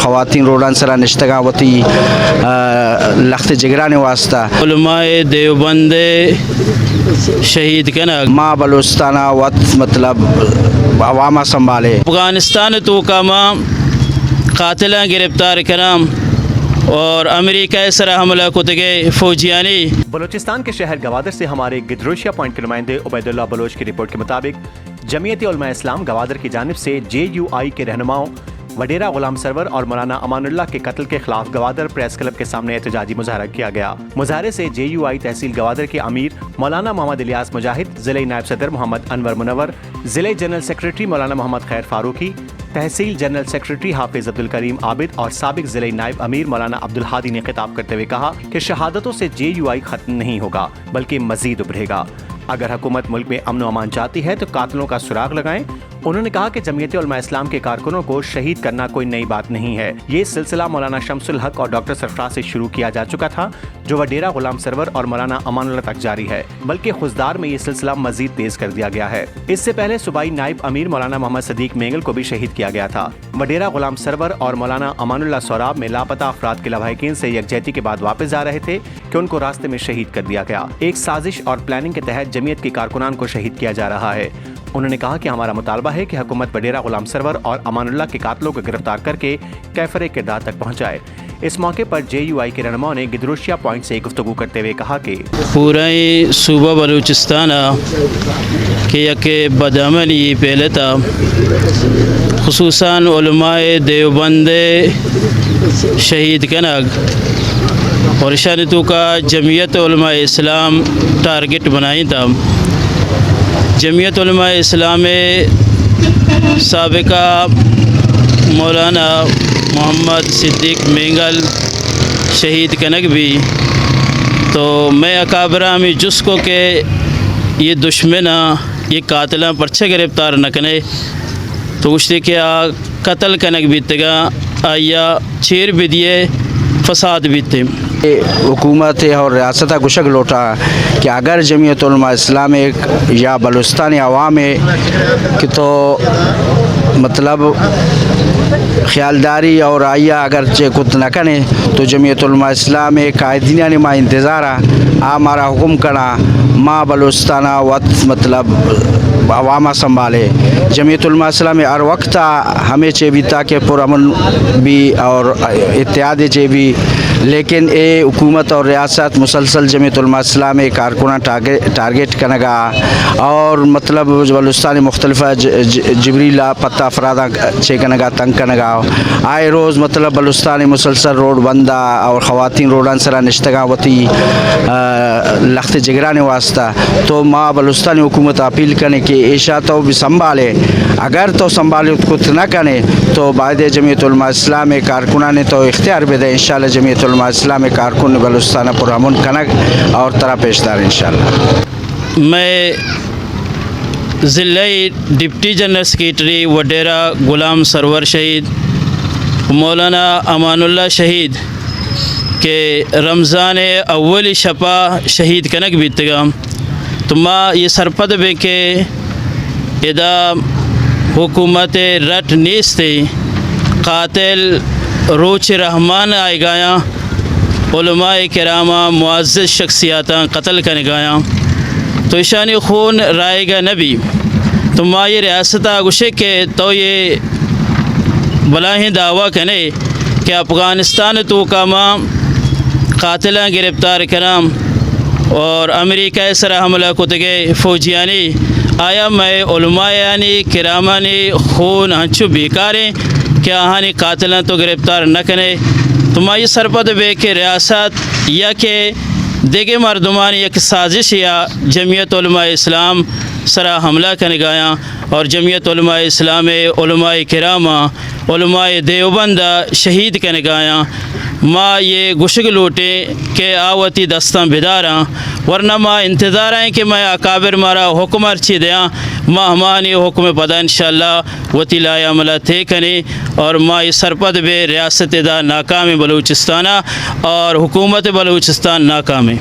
خواتین روڈان سرا نشتگاں وتی لخت جگران واسطہ علماء دیوبند شہید کنگ ماں بلوچستانہ وت مطلب عوامہ سنبھالے افغانستان تو کاما قاتلاں گرفتار کرام اور امریکہ سر حملہ کتگے فوجیانی بلوچستان کے شہر گوادر سے ہمارے گدروشیا پوائنٹ کے نمائندے عبید اللہ بلوچ کی رپورٹ کے مطابق جمعیت علماء اسلام گوادر کی جانب سے JUI کے رہنماؤں وڈیرا غلام سرور اور مولانا امان اللہ کے قتل کے خلاف گوادر پریس کلب کے سامنے احتجاجی مظاہرہ کیا گیا۔ مظاہرے سے JUI تحصیل گوادر کے امیر مولانا محمد الیاس مجاہد، ضلعی نائب صدر محمد انور منور، ضلعی جنرل سیکریٹری مولانا محمد خیر فاروقی، تحصیل جنرل سیکریٹری حافظ عبدالکریم عابد اور سابق ضلعی نائب امیر مولانا عبدالحادی نے خطاب کرتے ہوئے کہا کہ شہادتوں سے JUI ختم نہیں ہوگا بلکہ مزید ابھرے گا۔ اگر حکومت ملک میں امن و امان چاہتی ہے تو قاتلوں کا سراغ لگائیں۔ انہوں نے کہا کہ جمعیت علماء اسلام کے کارکنوں کو شہید کرنا کوئی نئی بات نہیں ہے، یہ سلسلہ مولانا شمس الحق اور ڈاکٹر سرفراز سے شروع کیا جا چکا تھا جو وڈیرا غلام سرور اور مولانا امان اللہ تک جاری ہے، بلکہ خزدار میں یہ سلسلہ مزید تیز کر دیا گیا ہے۔ اس سے پہلے صوبائی نائب امیر مولانا محمد صدیق مینگل کو بھی شہید کیا گیا تھا۔ وڈیرا غلام سرور اور مولانا امان اللہ سوراب میں لاپتہ افراد کے لواحقین سے یکجہتی کے بعد واپس جا رہے تھے کہ ان کو راستے میں شہید کر دیا گیا۔ ایک سازش اور پلاننگ کے تحت جمعیت کے کارکنان کو شہید کیا جا رہا ہے۔ انہوں نے کہا کہ ہمارا مطالبہ ہے کہ حکومت وڈیرا غلام سرور اور امان اللہ کے قاتلوں کو گرفتار کر کے کیفر کردار تک پہنچائے۔ اس موقع پر JUI کے رہنماؤں نے گدروشیا پوائنٹ سے گفتگو کرتے ہوئے کہا کہ پورا صوبہ بلوچستان کے یک بدعملی پہلے تھا، خصوصاً علماء دیوبند شہید کنگ اور شانتوں کا جمعیت علماء اسلام ٹارگٹ بنائی تھا۔ جمعیت علماء اسلام سابقہ مولانا محمد صدیق مینگل شہید کنگ بھی، تو میں اکابرہ میں جس کو کہ یہ دشمنہ یہ قاتلہ پرچہ گرفتار نہ کنے تو اس نے کیا قتل کنگ بھی تگا آیا چیر بھی دیے فساد بھی تھے۔ حکومت اور ریاستہ گشک لوٹا کہ اگر جمعیت علماء اسلام یا بلوچستانی عوام ہے کہ تو مطلب خیالداری اور آئیا اگر کت نہ کنے تو جمعیت علماء اسلام قائدینہ نما انتظارہ ہمارا حکم کرنا ماں بلوچستانہ وت مطلب عوامہ سنبھالے۔ جمعیت علماء اسلام ہر وقت ہمیں چے بھی تاکہ پرامن بھی اور اتحاد چے بھی، لیکن اے حکومت اور ریاست مسلسل جمعیت علماء اسلام کارکنہ ٹارگٹ کنگا اور مطلب بلوچستانی مختلف جبریلا پتہ افرادہ چے کنگا تنگ کنگا آئے روز مطلب بلوچستانی مسلسل روڈ بندہ اور خواتین روڈان سرا نشتگاں وتی لخت جگران واسطہ تو ماں بلوچستانی حکومت اپیل کرنے کہ ایشا تو بھی سنبھالے، اگر تو سنبھالے کچھ نہ کرے تو بعد جمعیت علماء اسلام کارکنہ نے تو اختیار بھی دے انشاءاللہ جمعیت علماء اسلام کارکن بلوچستان پرامن کنک اور طرح پیشدار انشاءاللہ۔ میں ضلعی deputy general secretary وڈیرا Ghulam Sarwar شہید مولانا امان اللہ شہید کہ رمضان اول شپا شہید کنک بیتگا تو ماں یہ سرپد بے کہ ادا حکومت رٹ نیستے قاتل روچ رحمان آئے گایا علماء کرامہ معزز شخصیاتاں قتل کرنے گایا تو اشانی خون رائے گا نبی تو ماں یہ ریاستہ گشے کے تو یہ بلاہیں دعویٰ کنے کہ افغانستان تو کاما قاتلاں گرفتار کرام اور امریکہ سر حملہ کتگے فوجیانی آیا میں علماء یعنی کرامانی خون ہنچو بیکاریں کیا آہانی قاتلاں تو گرفتار نہ کنے تو ماں یہ سرپد بے کہ ریاست یا کہ دیگے مردمان یک سازش یا جمعیت علماء اسلام سرا حملہ کرنے گایا اور جمعیت علماء اسلام علماء کرامہ علماء دیوبند شہید کرنے گایا ماں یہ گشگ لوٹے کہ آوتی دستاں بداراں ورنہ ماں انتظار ہیں کہ میں اکابر مارا حکم ارچی دیاں ماں ہمانی حکم پدا انشاءاللہ وتی لایا عملہ تھے کنے اور ماں یہ سرپد بے ریاست دا ناکام بلوچستانہ اور حکومت بلوچستان ناکام ہے۔